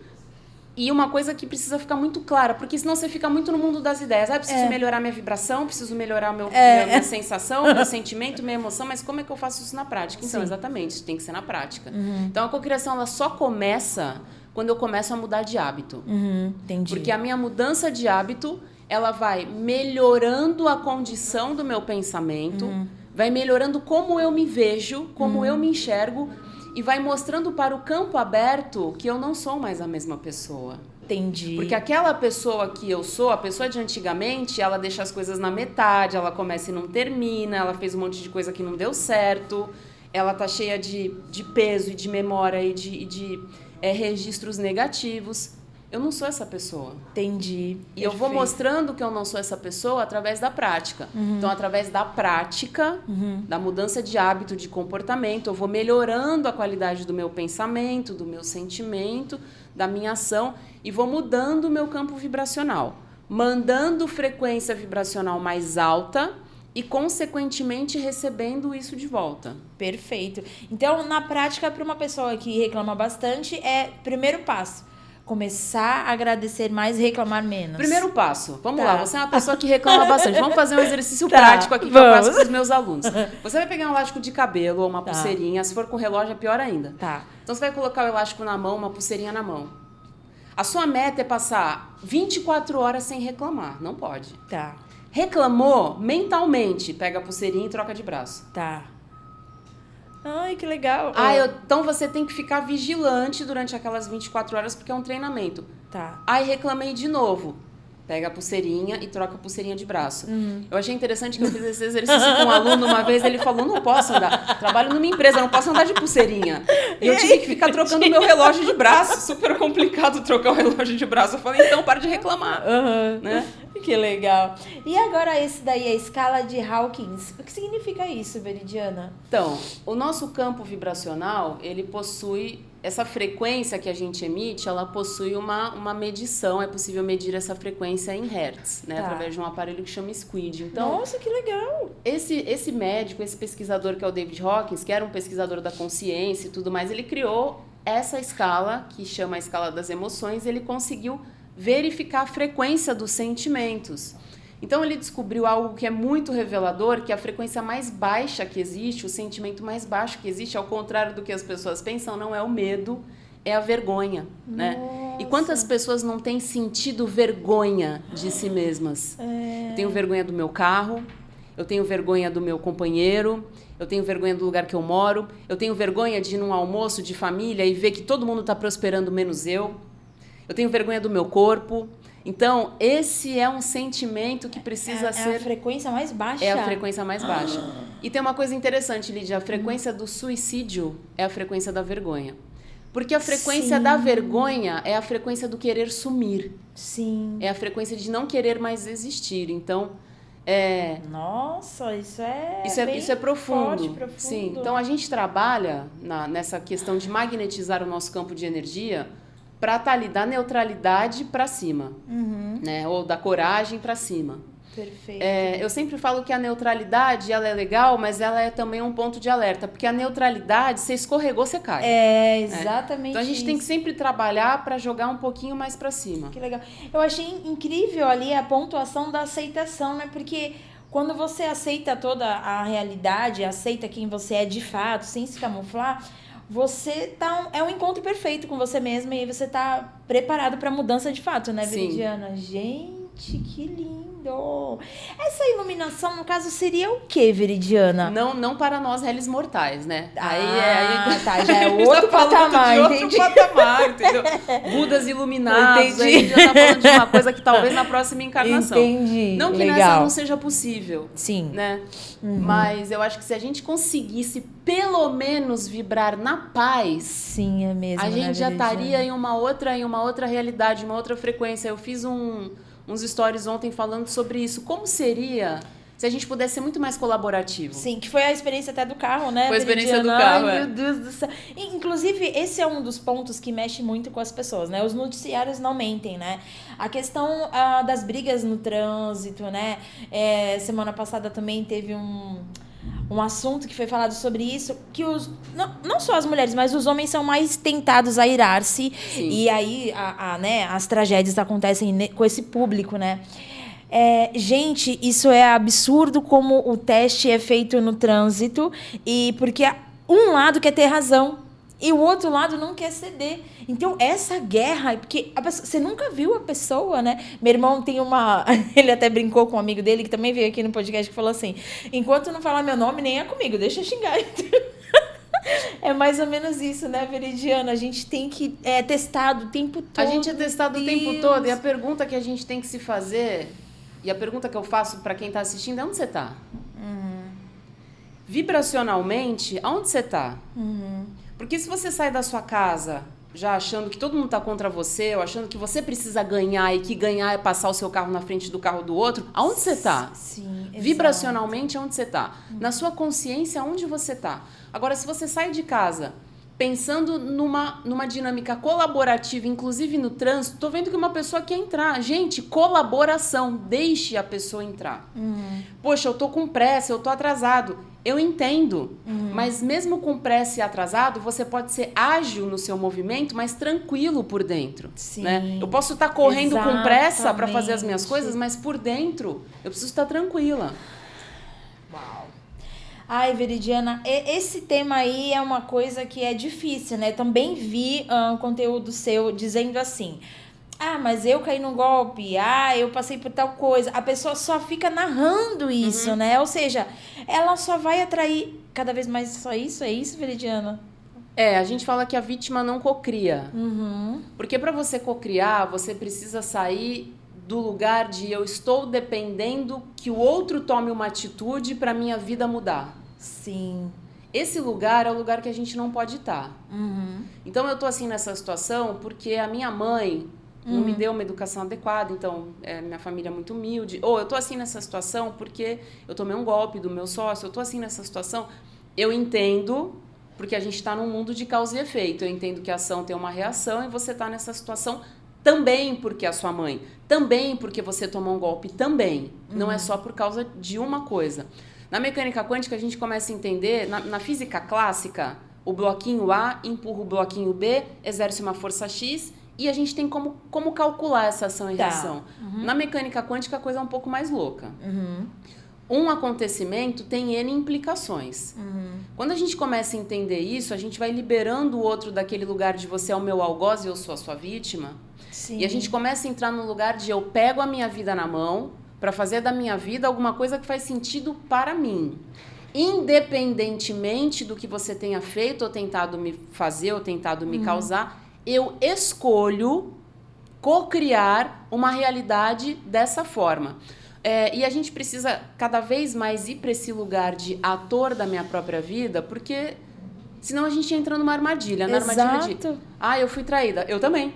E uma coisa que precisa ficar muito clara, porque senão você fica muito no mundo das ideias. Preciso melhorar minha vibração, preciso melhorar minha sensação, meu sentimento, minha emoção, mas como é que eu faço isso na prática? Então, exatamente, tem que ser na prática. Então, a cocriação, ela só começa quando eu começo a mudar de hábito. Entendi. Porque a minha mudança de hábito, ela vai melhorando a condição do meu pensamento, vai melhorando como eu me vejo, como eu me enxergo, e vai mostrando para o campo aberto que eu não sou mais a mesma pessoa. Entendi. Porque aquela pessoa que eu sou, a pessoa de antigamente, ela deixa as coisas na metade, ela começa e não termina, ela fez um monte de coisa que não deu certo, ela tá cheia de peso e de memória e de registros negativos. Eu não sou essa pessoa. Entendi. E eu vou mostrando que eu não sou essa pessoa através da prática. Então, através da prática, da mudança de hábito, de comportamento, eu vou melhorando a qualidade do meu pensamento, do meu sentimento, da minha ação e vou mudando o meu campo vibracional, mandando frequência vibracional mais alta e, consequentemente, recebendo isso de volta. Perfeito. Então, na prática, para uma pessoa que reclama bastante, primeiro passo. Começar a agradecer mais e reclamar menos. Primeiro passo. Vamos lá. Você é uma pessoa que reclama bastante. Vamos fazer um exercício prático aqui que eu faço para os meus alunos. Você vai pegar um elástico de cabelo ou uma pulseirinha. Se for com relógio, é pior ainda. Tá. Então, você vai colocar o elástico na mão, uma pulseirinha na mão. A sua meta é passar 24 horas sem reclamar. Não pode. Tá. Reclamou, mentalmente, pega a pulseirinha e troca de braço. Tá. Ai, que legal. Então você tem que ficar vigilante durante aquelas 24 horas, porque é um treinamento. Tá. Reclamei de novo. Pega a pulseirinha e troca a pulseirinha de braço. Eu achei interessante que eu fiz esse exercício com um aluno uma vez, ele falou, não posso andar, trabalho numa empresa, não posso andar de pulseirinha. E eu tive que ficar trocando o meu relógio de braço, super complicado trocar o relógio de braço. Eu falei, então para de reclamar. Né? Que legal. E agora esse daí é a escala de Hawkins. O que significa isso, Veridiana? Então, o nosso campo vibracional, ele possui essa frequência que a gente emite, ela possui uma medição, é possível medir essa frequência em hertz, né? Através de um aparelho que chama SQUID. Então, nossa, que legal! Esse médico, esse pesquisador que é o David Hawkins, que era um pesquisador da consciência e tudo mais, ele criou essa escala, que chama a escala das emoções, ele conseguiu verificar a frequência dos sentimentos. Então, ele descobriu algo que é muito revelador, que a frequência mais baixa que existe, o sentimento mais baixo que existe, ao contrário do que as pessoas pensam, não é o medo, é a vergonha, né? E quantas pessoas não têm sentido vergonha de si mesmas? Eu tenho vergonha do meu carro, eu tenho vergonha do meu companheiro, eu tenho vergonha do lugar que eu moro, eu tenho vergonha de ir num almoço de família e ver que todo mundo está prosperando menos eu tenho vergonha do meu corpo. Então, esse é um sentimento que precisa ser... É a frequência mais baixa. É a frequência mais baixa. E tem uma coisa interessante, Lídia, a frequência do suicídio é a frequência da vergonha. Porque a frequência da vergonha é a frequência do querer sumir. Sim. É a frequência de não querer mais existir. Então, Nossa, isso é profundo. Forte, profundo. Sim. Então, a gente trabalha nessa questão de magnetizar o nosso campo de energia para estar ali da neutralidade para cima, né? Ou da coragem para cima. Perfeito. Eu sempre falo que a neutralidade ela é legal, mas ela é também um ponto de alerta, porque a neutralidade, você escorregou, você cai. Exatamente. Então a gente tem que sempre trabalhar para jogar um pouquinho mais para cima. Que legal. Eu achei incrível ali a pontuação da aceitação, né? Porque quando você aceita toda a realidade, aceita quem você é de fato, sem se camuflar, você é um encontro perfeito com você mesma e você tá preparado para mudança de fato, né, Viridiana? Gente, que lindo! Essa iluminação, no caso, seria o quê, Viridiana? Não para nós réis mortais, né? Tá, já é outro patamar, outro patamar, entendeu? Budas iluminados, aí a gente já tá falando de uma coisa que talvez na próxima encarnação. Entendi. Não que nessa não seja possível. Sim. Né? Mas eu acho que se a gente conseguisse pelo menos vibrar na paz, sim, é mesmo, a gente já estaria em uma outra realidade, uma outra frequência. Eu fiz uns stories ontem falando sobre isso. Como seria se a gente pudesse ser muito mais colaborativo? Sim, que foi a experiência até do carro, né? Foi a experiência do carro, Ai, meu Deus do céu. Inclusive, esse é um dos pontos que mexe muito com as pessoas, né? Os noticiários não mentem, né? A questão das brigas no trânsito, né? Semana passada também teve um assunto que foi falado sobre isso, que não só as mulheres, mas os homens são mais tentados a irar-se. Sim. E aí né, as tragédias acontecem com esse público, né? Gente, isso é absurdo como o teste é feito no trânsito, e porque um lado quer ter razão e o outro lado não quer ceder. Então, essa guerra, porque você nunca viu a pessoa, né? Meu irmão tem ele até brincou com um amigo dele, que também veio aqui no podcast, que falou assim, enquanto não falar meu nome, nem é comigo, deixa eu xingar. É mais ou menos isso, né, Viridiana? A gente tem que testado o tempo todo. A gente é testado o tempo todo, e a pergunta que a gente tem que se fazer, e a pergunta que eu faço para quem está assistindo é: onde você está? Vibracionalmente, aonde você está? Porque se você sai da sua casa já achando que todo mundo está contra você, ou achando que você precisa ganhar e que ganhar é passar o seu carro na frente do carro do outro, aonde você está? Sim, vibracionalmente, aonde você está? Na sua consciência, aonde você está? Agora, se você sai de casa pensando numa dinâmica colaborativa, inclusive no trânsito, tô vendo que uma pessoa quer entrar. Gente, colaboração, deixe a pessoa entrar. Poxa, eu tô com pressa, eu tô atrasado. Eu entendo, mas mesmo com pressa e atrasado, você pode ser ágil no seu movimento, mas tranquilo por dentro. Sim. Né? Eu posso estar correndo com pressa para fazer as minhas coisas, mas por dentro eu preciso estar tranquila. Uau! Ai, Viridiana, esse tema aí é uma coisa que é difícil, né? Também vi um conteúdo seu dizendo assim: mas eu caí num golpe, eu passei por tal coisa. A pessoa só fica narrando isso, né? Ou seja, ela só vai atrair cada vez mais só isso. É isso, Viridiana? A gente fala que a vítima não cocria. Porque para você cocriar, você precisa sair do lugar de eu estou dependendo que o outro tome uma atitude para minha vida mudar. Sim. Esse lugar é o lugar que a gente não pode estar. Então eu tô assim nessa situação porque a minha mãe não me deu uma educação adequada, então minha família é muito humilde. Ou eu tô assim nessa situação porque eu tomei um golpe do meu sócio, eu tô assim nessa situação. Eu entendo, porque a gente está num mundo de causa e efeito. Eu entendo que a ação tem uma reação e você tá nessa situação também porque é a sua mãe, também porque você tomou um golpe, também. Não é só por causa de uma coisa. Na mecânica quântica, a gente começa a entender, na física clássica, o bloquinho A empurra o bloquinho B, exerce uma força X, e a gente tem como calcular essa ação e reação. Na mecânica quântica, a coisa é um pouco mais louca. Um acontecimento tem N implicações. Quando a gente começa a entender isso, a gente vai liberando o outro daquele lugar de você é o meu algoz e eu sou a sua vítima. Sim. E a gente começa a entrar no lugar de eu pego a minha vida na mão, para fazer da minha vida alguma coisa que faz sentido para mim. Independentemente do que você tenha feito ou tentado me fazer ou tentado me causar, eu escolho co-criar uma realidade dessa forma. E a gente precisa cada vez mais ir para esse lugar de ator da minha própria vida, porque senão a gente entra numa armadilha. Na armadilha de, eu fui traída. Eu também.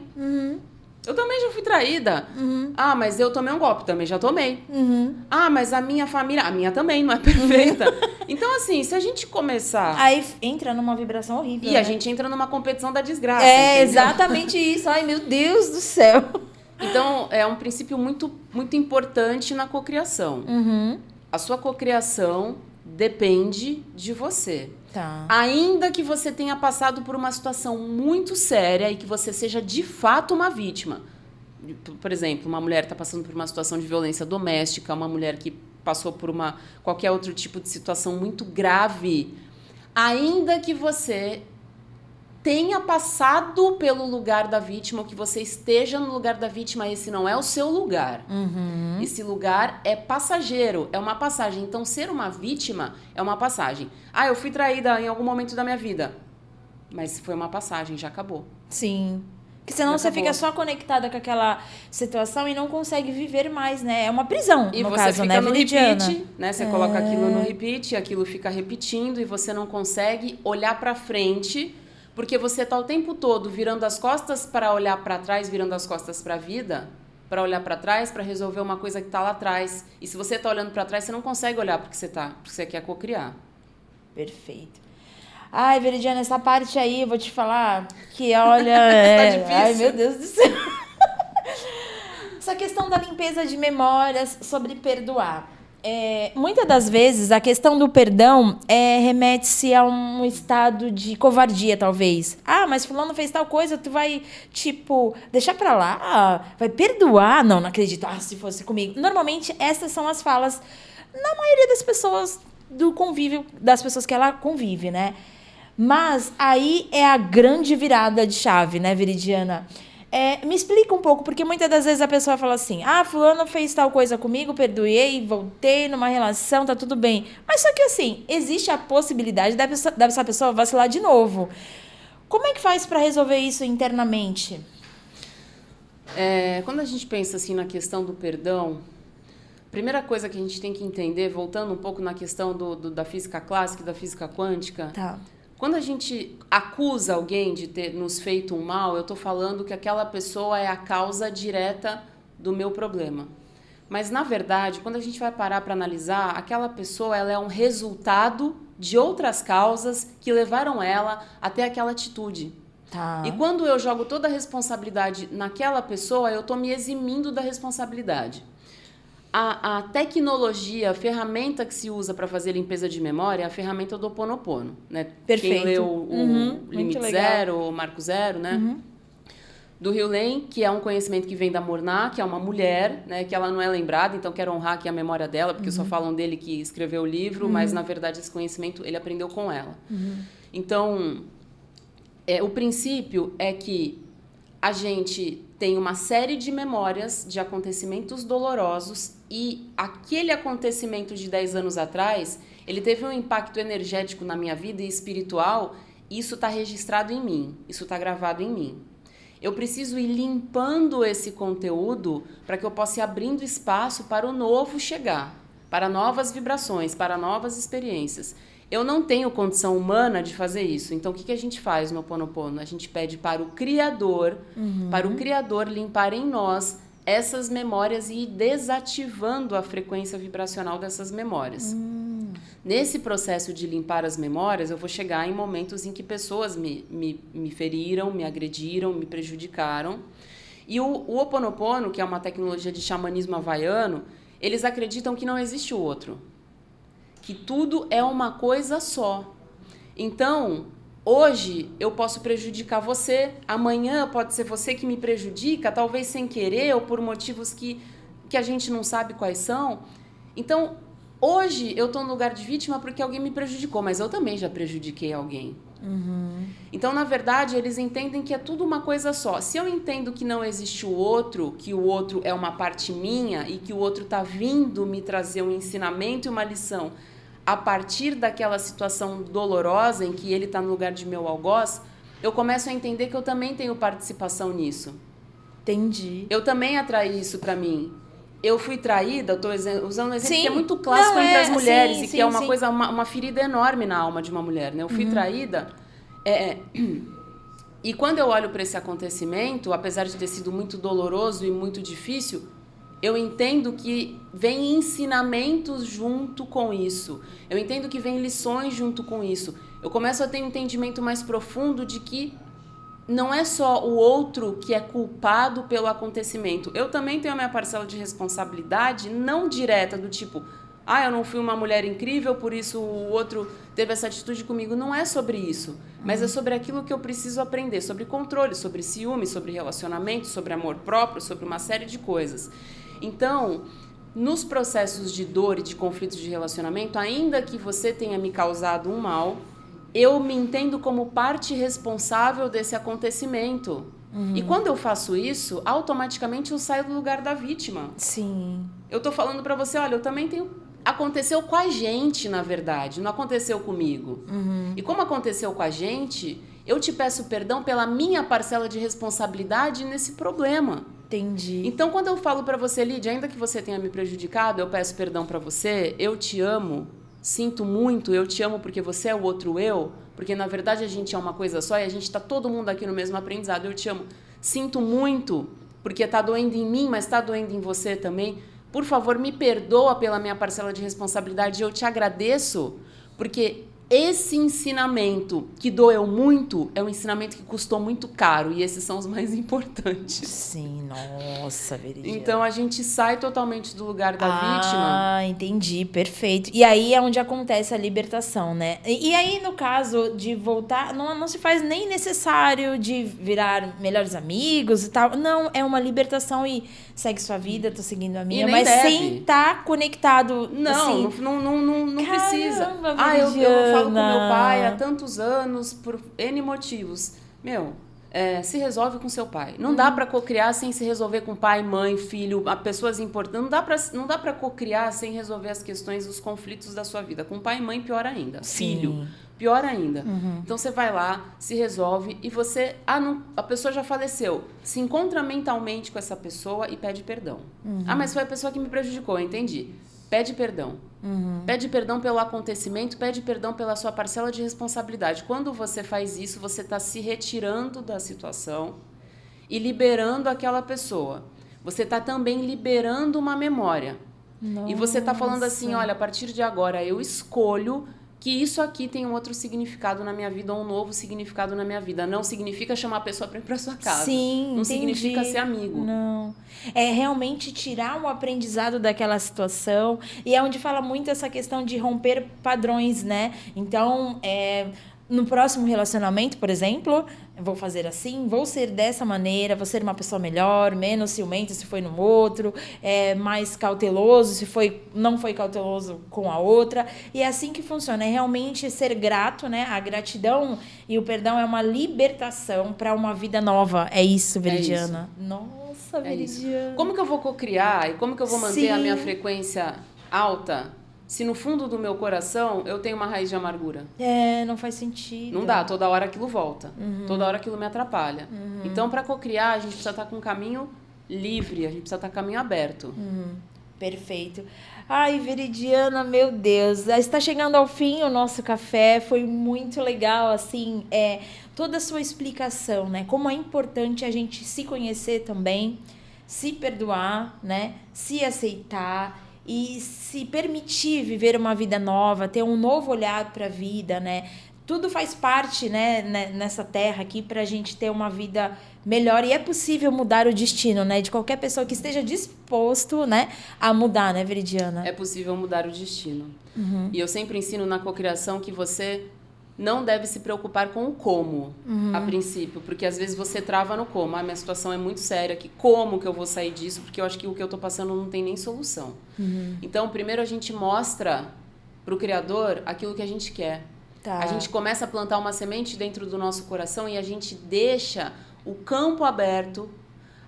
Eu também já fui traída. Mas eu tomei um golpe. Também já tomei. Mas a minha família... A minha também não é perfeita. Então, assim, se a gente começar... Aí entra numa vibração horrível. E a gente entra numa competição da desgraça. Exatamente isso. Ai, meu Deus do céu. Então, é um princípio muito, muito importante na cocriação. A sua cocriação depende de você. Tá. Ainda que você tenha passado por uma situação muito séria e que você seja de fato uma vítima. Por exemplo, uma mulher está passando por uma situação de violência doméstica, uma mulher que passou por qualquer outro tipo de situação muito grave. Ainda que você tenha passado pelo lugar da vítima, ou que você esteja no lugar da vítima, esse não é o seu lugar. Esse lugar é passageiro, é uma passagem. Então, ser uma vítima é uma passagem. Eu fui traída em algum momento da minha vida. Mas foi uma passagem, já acabou. Sim. Porque senão você fica só conectada com aquela situação e não consegue viver mais, né? É uma prisão, e no você caso, fica né, no Veridiana? repeat, né? Você coloca aquilo no repeat, aquilo fica repetindo e você não consegue olhar pra frente, porque você tá o tempo todo virando as costas para olhar para trás, virando as costas para a vida, para olhar para trás, para resolver uma coisa que tá lá atrás. E se você tá olhando para trás, você não consegue olhar porque você quer cocriar. Perfeito. Ai, Veridiana, essa parte aí, eu vou te falar que, olha... Tá difícil. Ai, meu Deus do céu. Essa questão da limpeza de memórias sobre perdoar. Muitas das vezes, a questão do perdão remete-se a um estado de covardia, talvez. Mas fulano fez tal coisa, tu vai, deixar pra lá? Vai perdoar? Não acredito. Se fosse comigo. Normalmente, essas são as falas, na maioria das pessoas, do convívio, das pessoas que ela convive, né? Mas aí é a grande virada de chave, né, Veridiana? Me explica um pouco, porque muitas das vezes a pessoa fala assim, fulano fez tal coisa comigo, perdoei, voltei numa relação, tá tudo bem. Mas só que assim, existe a possibilidade dessa pessoa vacilar de novo. Como é que faz para resolver isso internamente? Quando a gente pensa assim na questão do perdão, a primeira coisa que a gente tem que entender, voltando um pouco na questão da física clássica e da física quântica... Tá. Quando a gente acusa alguém de ter nos feito um mal, eu estou falando que aquela pessoa é a causa direta do meu problema. Mas, na verdade, quando a gente vai parar para analisar, aquela pessoa ela é um resultado de outras causas que levaram ela até aquela atitude. Tá. E quando eu jogo toda a responsabilidade naquela pessoa, eu estou me eximindo da responsabilidade. A tecnologia, a ferramenta que se usa para fazer limpeza de memória é a ferramenta do Ho Oponopono, né? Perfeito. Quem leu o Limite Zero, o Marco Zero, né? Do Hewlett, que é um conhecimento que vem da Morná, que é uma mulher, né? Que ela não é lembrada, então quero honrar aqui a memória dela, porque só falam dele que escreveu o livro, mas na verdade esse conhecimento ele aprendeu com ela. Então, o princípio é que a gente tem uma série de memórias de acontecimentos dolorosos e aquele acontecimento de 10 anos atrás, ele teve um impacto energético na minha vida e espiritual, e isso está registrado em mim, isso está gravado em mim. Eu preciso ir limpando esse conteúdo para que eu possa ir abrindo espaço para o novo chegar, para novas vibrações, para novas experiências. Eu não tenho condição humana de fazer isso. Então, o que a gente faz no Ho Oponopono? A gente pede para o Criador, limpar em nós essas memórias e ir desativando a frequência vibracional dessas memórias. Nesse processo de limpar as memórias, eu vou chegar em momentos em que pessoas me feriram, me agrediram, me prejudicaram. E o Ho Oponopono, que é uma tecnologia de xamanismo havaiano, eles acreditam que não existe o outro. Que tudo é uma coisa só. Então, hoje eu posso prejudicar você, amanhã pode ser você que me prejudica, talvez sem querer ou por motivos que a gente não sabe quais são. Então, hoje eu estou no lugar de vítima porque alguém me prejudicou, mas eu também já prejudiquei alguém. Então, na verdade, eles entendem que é tudo uma coisa só. Se eu entendo que não existe o outro, que o outro é uma parte minha e que o outro está vindo me trazer um ensinamento e uma lição a partir daquela situação dolorosa em que ele está no lugar de meu algoz, eu começo a entender que eu também tenho participação nisso. Entendi. Eu também atraí isso para mim. Eu fui traída, eu estou usando um exemplo que é muito Não, clássico entre as mulheres e que é uma sim. coisa, uma ferida enorme na alma de uma mulher, né? Eu fui traída. E quando eu olho para esse acontecimento, apesar de ter sido muito doloroso e muito difícil, eu entendo que vem ensinamentos junto com isso. Eu entendo que vem lições junto com isso. Eu começo a ter um entendimento mais profundo de que não é só o outro que é culpado pelo acontecimento. Eu também tenho a minha parcela de responsabilidade, não direta, do tipo, eu não fui uma mulher incrível, por isso o outro teve essa atitude comigo. Não é sobre isso, mas é sobre aquilo que eu preciso aprender, sobre controle, sobre ciúme, sobre relacionamento, sobre amor próprio, sobre uma série de coisas. Então, nos processos de dor e de conflitos de relacionamento, ainda que você tenha me causado um mal, eu me entendo como parte responsável desse acontecimento. E quando eu faço isso, automaticamente eu saio do lugar da vítima. Sim. Eu tô falando pra você, olha, eu também tenho... Aconteceu com a gente, na verdade, não aconteceu comigo. E como aconteceu com a gente, eu te peço perdão pela minha parcela de responsabilidade nesse problema. Entendi. Então, quando eu falo pra você, Lídia, ainda que você tenha me prejudicado, eu peço perdão pra você, eu te amo, sinto muito, eu te amo porque você é o outro eu, porque na verdade a gente é uma coisa só e a gente tá todo mundo aqui no mesmo aprendizado, eu te amo, sinto muito, porque tá doendo em mim, mas tá doendo em você também, por favor, me perdoa pela minha parcela de responsabilidade, eu te agradeço, porque esse ensinamento que doeu muito é um ensinamento que custou muito caro e esses são os mais importantes. Sim, nossa, Veridiana. Então a gente sai totalmente do lugar da vítima. Entendi, perfeito. E aí é onde acontece a libertação, né? E aí, no caso de voltar, não se faz nem necessário de virar melhores amigos e tal. Não, é uma libertação e segue sua vida, tô seguindo a minha, mas deve. Sem estar conectado. Não, assim. não precisa. Eu falo com meu pai há tantos anos por N motivos. Se resolve com seu pai. Não dá pra cocriar sem se resolver com pai, mãe, filho, pessoas importantes. Não dá pra cocriar sem resolver as questões, os conflitos da sua vida. Com pai e mãe, pior ainda. Sim. Filho, pior ainda. Então você vai lá, se resolve e você... a pessoa já faleceu. Se encontra mentalmente com essa pessoa e pede perdão. Mas foi a pessoa que me prejudicou, entendi. Pede perdão. Pede perdão pelo acontecimento, pede perdão pela sua parcela de responsabilidade. Quando você faz isso, você está se retirando da situação e liberando aquela pessoa. Você está também liberando uma memória. Nossa. E você está falando assim, olha, a partir de agora eu escolho que isso aqui tem um outro significado na minha vida, ou um novo significado na minha vida. Não significa chamar a pessoa para ir para sua casa. Sim, não entendi. Significa ser amigo. Não. É realmente tirar o aprendizado daquela situação. E é onde fala muito essa questão de romper padrões, né? Então, no próximo relacionamento, por exemplo, vou fazer assim, vou ser dessa maneira, vou ser uma pessoa melhor, menos ciumenta se foi no outro, mais cauteloso se não foi cauteloso com a outra. E é assim que funciona, é realmente ser grato, né? A gratidão e o perdão é uma libertação para uma vida nova. É isso, Veridiana. Nossa, Veridiana. Como que eu vou cocriar e como que eu vou manter a minha frequência alta? Se no fundo do meu coração eu tenho uma raiz de amargura. Não faz sentido. Não dá, toda hora aquilo volta. Toda hora aquilo me atrapalha. Então, para cocriar, a gente precisa estar com um caminho livre, a gente precisa estar com o caminho aberto. Perfeito. Ai, Veridiana, meu Deus. Está chegando ao fim o nosso café. Foi muito legal, assim, toda a sua explicação, né? Como é importante a gente se conhecer também, se perdoar, né? Se aceitar e se permitir viver uma vida nova, ter um novo olhar para a vida, né? Tudo faz parte, né, nessa terra aqui para a gente ter uma vida melhor. E é possível mudar o destino, né? De qualquer pessoa que esteja disposto, né, a mudar, né, Veridiana? É possível mudar o destino. E eu sempre ensino na cocriação que você não deve se preocupar com o como, a princípio. Porque às vezes você trava no como. Minha situação é muito séria aqui. Como que eu vou sair disso? Porque eu acho que o que eu tô passando não tem nem solução. Então, primeiro a gente mostra pro Criador aquilo que a gente quer. Tá. A gente começa a plantar uma semente dentro do nosso coração e a gente deixa o campo aberto,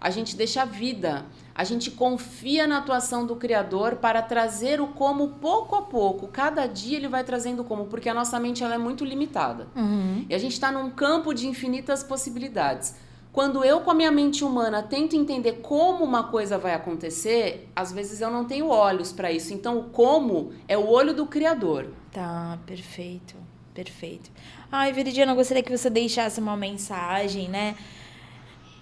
a gente deixa a vida, a gente confia na atuação do Criador para trazer o como pouco a pouco. Cada dia ele vai trazendo o como, porque a nossa mente ela é muito limitada. E a gente está num campo de infinitas possibilidades. Quando eu, com a minha mente humana, tento entender como uma coisa vai acontecer, às vezes eu não tenho olhos para isso. Então, o como é o olho do Criador. Tá, perfeito, perfeito. Ai, Veridiana, eu gostaria que você deixasse uma mensagem, né?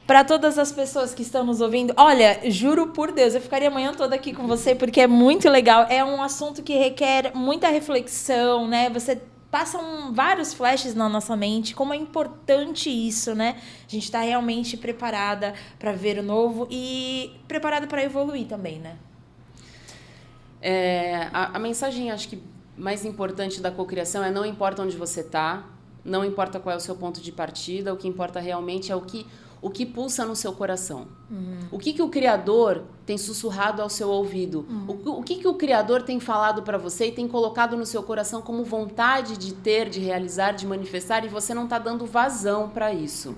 Para todas as pessoas que estão nos ouvindo. Olha, juro por Deus, eu ficaria a manhã toda aqui com você, porque é muito legal. É um assunto que requer muita reflexão, né? Você passam vários flashes na nossa mente, como é importante isso, né? A gente está realmente preparada para ver o novo e preparada para evoluir também, né? A mensagem, acho que mais importante da cocriação é: não importa onde você está, não importa qual é o seu ponto de partida, o que importa realmente é o que pulsa no seu coração. O que o Criador tem sussurrado ao seu ouvido? O que o Criador tem falado para você e tem colocado no seu coração como vontade de ter, de realizar, de manifestar, e você não está dando vazão para isso.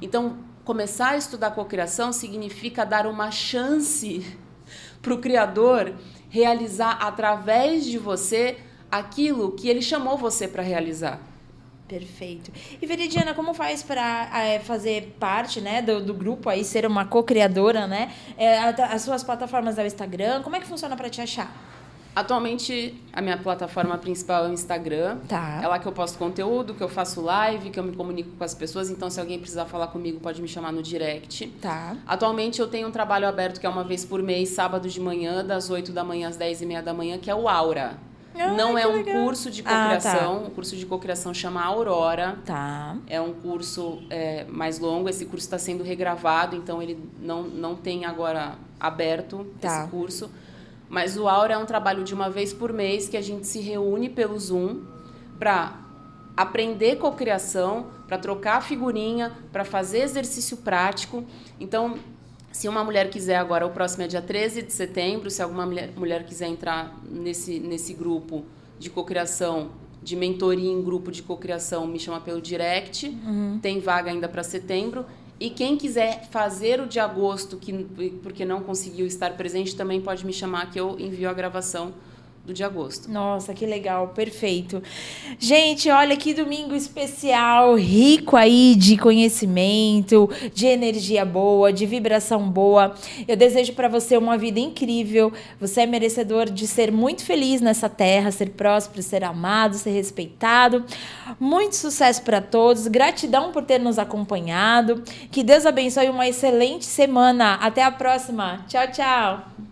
Então, começar a estudar cocriação significa dar uma chance para o Criador realizar através de você aquilo que ele chamou você para realizar. Perfeito. E Veridiana, como faz para fazer parte, né, do grupo aí, ser uma co-criadora, né? As suas plataformas é o Instagram, como é que funciona para te achar? Atualmente, a minha plataforma principal é o Instagram. Tá. É lá que eu posto conteúdo, que eu faço live, que eu me comunico com as pessoas. Então, se alguém precisar falar comigo, pode me chamar no direct. Tá. Atualmente, eu tenho um trabalho aberto que é uma vez por mês, sábado de manhã, das 8 da manhã às 10h30 da manhã, que é o Aura. Não é um curso de cocriação. Tá. O curso de cocriação chama Aurora. Tá. É um curso mais longo. Esse curso está sendo regravado, então ele não tem agora aberto esse curso. Mas o Aura é um trabalho de uma vez por mês que a gente se reúne pelo Zoom para aprender cocriação, para trocar figurinha, para fazer exercício prático. Então, se uma mulher quiser agora, o próximo é dia 13 de setembro, se alguma mulher quiser entrar nesse grupo de cocriação, de mentoria em grupo de cocriação, me chama pelo direct. Tem vaga ainda para setembro. E quem quiser fazer o de agosto, porque não conseguiu estar presente, também pode me chamar que eu envio a gravação do de agosto. Nossa, que legal, perfeito. Gente, olha que domingo especial, rico aí de conhecimento, de energia boa, de vibração boa. Eu desejo para você uma vida incrível. Você é merecedor de ser muito feliz nessa terra, ser próspero, ser amado, ser respeitado. Muito sucesso para todos. Gratidão por ter nos acompanhado. Que Deus abençoe uma excelente semana. Até a próxima. Tchau, tchau.